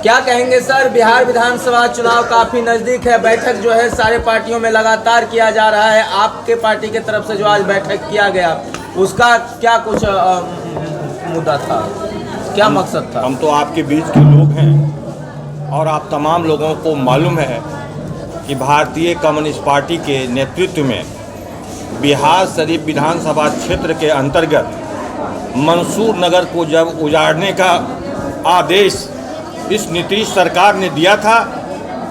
क्या कहेंगे सर, बिहार विधानसभा चुनाव काफ़ी नज़दीक है। बैठक जो है सारे पार्टियों में लगातार किया जा रहा है। आपके पार्टी की तरफ से जो आज बैठक किया गया उसका क्या कुछ मुद्दा था, क्या मकसद था? हम तो आपके बीच के लोग हैं और आप तमाम लोगों को मालूम है कि भारतीय कम्युनिस्ट पार्टी के नेतृत्व में बिहार शरीफ विधानसभा क्षेत्र के अंतर्गत मंसूर नगर को जब उजाड़ने का आदेश इस नीतीश सरकार ने दिया था,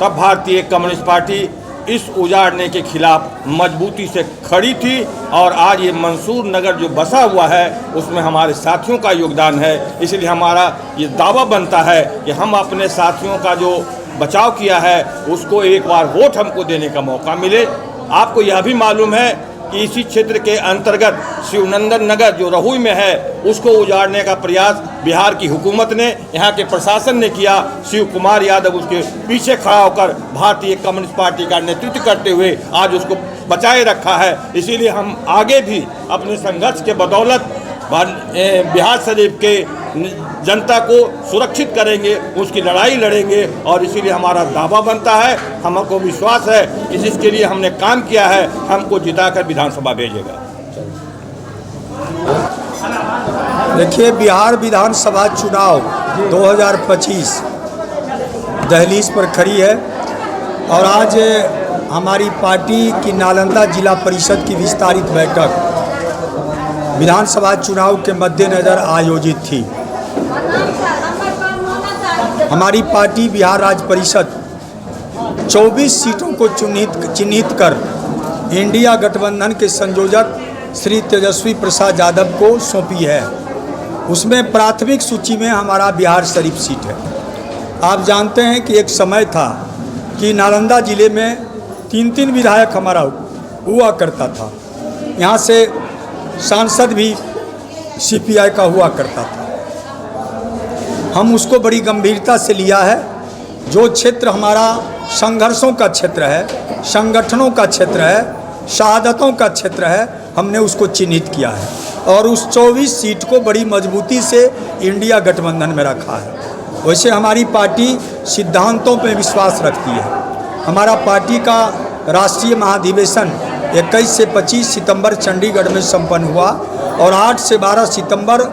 तब भारतीय कम्युनिस्ट पार्टी इस उजाड़ने के खिलाफ मजबूती से खड़ी थी। और आज ये मंसूर नगर जो बसा हुआ है उसमें हमारे साथियों का योगदान है। इसलिए हमारा ये दावा बनता है कि हम अपने साथियों का जो बचाव किया है उसको एक बार वोट हमको देने का मौका मिले। आपको यह भी मालूम है कि इसी क्षेत्र के अंतर्गत शिवनंदन नगर जो रहुई में है उसको उजाड़ने का प्रयास बिहार की हुकूमत ने, यहाँ के प्रशासन ने किया। शिव कुमार यादव उसके पीछे खड़ा होकर भारतीय कम्युनिस्ट पार्टी का नेतृत्व करते हुए आज उसको बचाए रखा है। इसीलिए हम आगे भी अपने संघर्ष के बदौलत बिहार शरीफ के जनता को सुरक्षित करेंगे, उसकी लड़ाई लड़ेंगे। और इसीलिए हमारा दावा बनता है, हमको विश्वास है कि जिसके लिए हमने काम किया है हमको जिताकर विधानसभा भेजेगा। देखिए, बिहार विधानसभा चुनाव 2025 दहलीज पर खड़ी है और आज हमारी पार्टी की नालंदा जिला परिषद की विस्तारित बैठक विधानसभा चुनाव के मद्देनज़र आयोजित थी। हमारी पार्टी बिहार राज्य परिषद 24 सीटों को चिन्हित कर इंडिया गठबंधन के संयोजक श्री तेजस्वी प्रसाद यादव को सौंपी है। उसमें प्राथमिक सूची में हमारा बिहार शरीफ सीट है। आप जानते हैं कि एक समय था कि नालंदा जिले में 3 विधायक हमारा हुआ करता था। यहाँ से सांसद भी सीपीआई का हुआ करता था। हम उसको बड़ी गंभीरता से लिया है। जो क्षेत्र हमारा संघर्षों का क्षेत्र है, संगठनों का क्षेत्र है, शहादतों का क्षेत्र है, हमने उसको चिन्हित किया है और उस 24 सीट को बड़ी मजबूती से इंडिया गठबंधन में रखा है। वैसे हमारी पार्टी सिद्धांतों पर विश्वास रखती है। हमारा पार्टी का राष्ट्रीय महाधिवेशन 21 से 25 सितंबर चंडीगढ़ में संपन्न हुआ और 8 से 12 सितंबर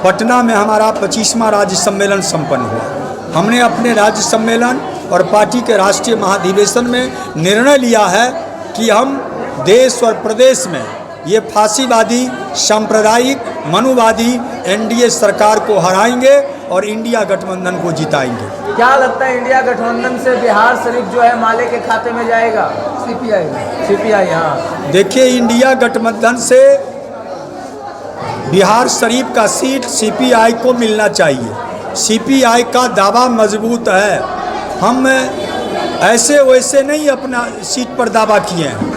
पटना में हमारा 25वां राज्य सम्मेलन संपन्न हुआ। हमने अपने राज्य सम्मेलन और पार्टी के राष्ट्रीय महाधिवेशन में निर्णय लिया है कि हम देश और प्रदेश में ये फांसीवादी, सांप्रदायिक, मनुवादी एनडीए सरकार को हराएंगे और इंडिया गठबंधन को जिताएंगे। क्या लगता है, इंडिया गठबंधन से बिहार शरीफ जो है माले के खाते में जाएगा? सीपीआई। हाँ, देखिए, इंडिया गठबंधन से बिहार शरीफ का सीट सीपीआई को मिलना चाहिए। सीपीआई का दावा मजबूत है। हम ऐसे वैसे नहीं अपना सीट पर दावा किए हैं।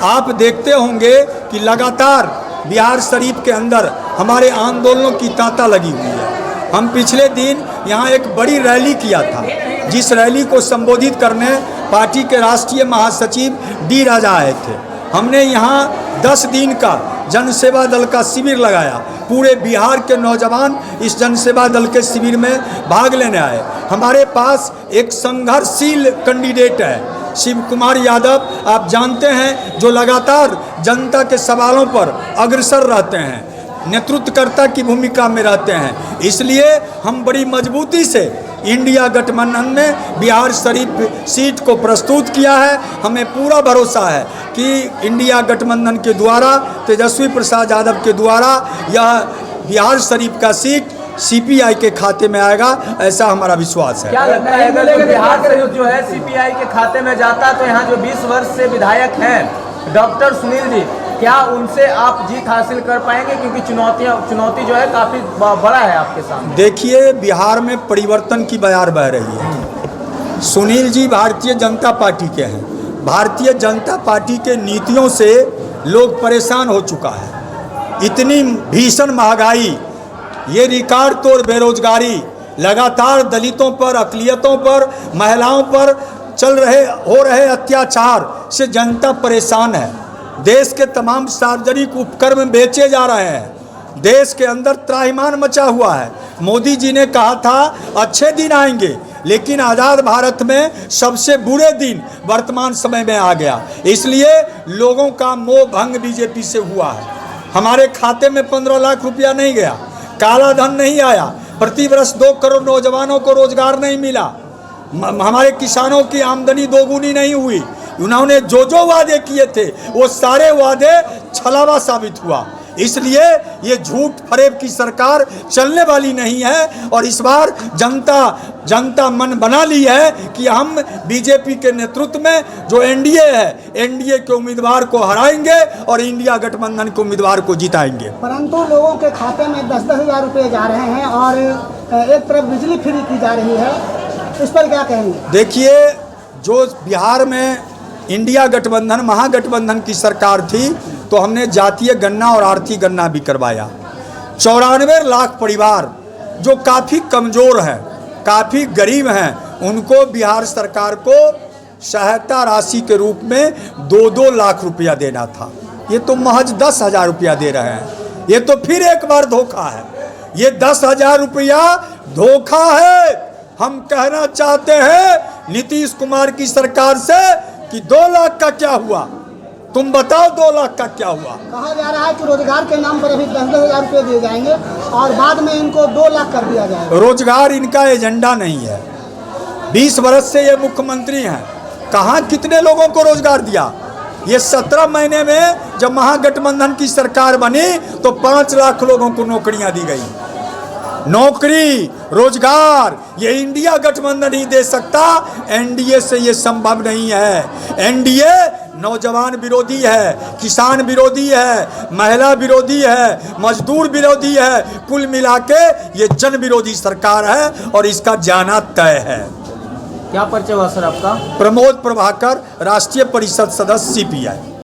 आप देखते होंगे कि लगातार बिहार शरीफ के अंदर हमारे आंदोलनों की तांता लगी हुई है। हम पिछले दिन यहाँ एक बड़ी रैली किया था, जिस रैली को संबोधित करने पार्टी के राष्ट्रीय महासचिव डी राजा आए थे। हमने यहाँ 10 दिन का जनसेवा दल का शिविर लगाया। पूरे बिहार के नौजवान इस जनसेवा दल के शिविर में भाग लेने आए। हमारे पास एक संघर्षशील कैंडिडेट है शिव कुमार यादव, आप जानते हैं, जो लगातार जनता के सवालों पर अग्रसर रहते हैं, नेतृत्वकर्ता की भूमिका में रहते हैं। इसलिए हम बड़ी मजबूती से इंडिया गठबंधन में बिहार शरीफ सीट को प्रस्तुत किया है। हमें पूरा भरोसा है कि इंडिया गठबंधन के द्वारा, तेजस्वी प्रसाद यादव के द्वारा यह बिहार शरीफ का सीट सीपीआई के खाते में आएगा, ऐसा हमारा विश्वास है। क्या लगता है, अगर बिहार शरीफ जो है सीपीआई के खाते में जाता तो यहाँ जो 20 वर्ष से विधायक हैं डॉक्टर सुनील जी, क्या उनसे आप जीत हासिल कर पाएंगे? क्योंकि चुनौती जो है काफ़ी बड़ा है आपके सामने। देखिए, बिहार में परिवर्तन की बयार बह रही है। सुनील जी भारतीय जनता पार्टी के हैं। भारतीय जनता पार्टी के नीतियों से लोग परेशान हो चुका है। इतनी भीषण महंगाई, ये रिकॉर्ड तोड़ बेरोजगारी, लगातार दलितों पर, अक़लियतों पर, महिलाओं पर हो रहे अत्याचार से जनता परेशान है। देश के तमाम सार्वजनिक उपक्रम बेचे जा रहे हैं। देश के अंदर त्राहिमाम मचा हुआ है। मोदी जी ने कहा था अच्छे दिन आएंगे, लेकिन आज़ाद भारत में सबसे बुरे दिन वर्तमान समय में आ गया। इसलिए लोगों का मोह भंग बीजेपी से हुआ है। हमारे खाते में 15 लाख रुपया नहीं गया, काला धन नहीं आया, प्रति वर्ष 2 करोड़ नौजवानों को रोजगार नहीं मिला, हमारे किसानों की आमदनी दोगुनी नहीं हुई। उन्होंने जो जो वादे किए थे वो सारे वादे छलावा साबित हुआ। इसलिए ये झूठ फरेब की सरकार चलने वाली नहीं है। और इस बार जनता मन बना ली है कि हम बीजेपी के नेतृत्व में जो एनडीए है, एनडीए के उम्मीदवार को हराएंगे और इंडिया गठबंधन के उम्मीदवार को जिताएंगे। परंतु लोगों के खाते में 10-10 हज़ार रुपये जा रहे हैं और एक तरफ बिजली फ्री की जा रही है, इस पर क्या कहेंगे? देखिए, जो बिहार में इंडिया गठबंधन महागठबंधन की सरकार थी तो हमने जातीय गणना और आर्थिक गणना भी करवाया। 94 लाख परिवार जो काफ़ी कमज़ोर हैं, काफ़ी गरीब हैं, उनको बिहार सरकार को सहायता राशि के रूप में 2-2 लाख रुपया देना था। ये तो महज 10,000 रुपया दे रहे हैं। ये तो फिर एक बार धोखा है। ये 10,000 रुपया धोखा है। हम कहना चाहते हैं नीतीश कुमार की सरकार से कि 2 लाख का क्या हुआ, तुम बताओ 2 लाख का क्या हुआ। कहा जा रहा है कि रोजगार के नाम पर अभी 10-10 हज़ार रुपये दिए जाएंगे और बाद में इनको 2 लाख कर दिया जाएगा। रोजगार इनका एजेंडा नहीं है। 20 वर्ष से ये मुख्यमंत्री हैं, कहाँ कितने लोगों को रोजगार दिया? ये 17 महीने में जब महागठबंधन की सरकार बनी तो 5 लाख लोगों को नौकरियां दी गई। नौकरी, रोजगार ये इंडिया गठबंधन ही दे सकता, एनडीए से ये संभव नहीं है। एनडीए नौजवान विरोधी है, किसान विरोधी है, महिला विरोधी है, मजदूर विरोधी है, कुल मिला के ये जन विरोधी सरकार है और इसका जाना तय है। क्या परिचय हुआ सर आपका? प्रमोद प्रभाकर, राष्ट्रीय परिषद सदस्य CPI।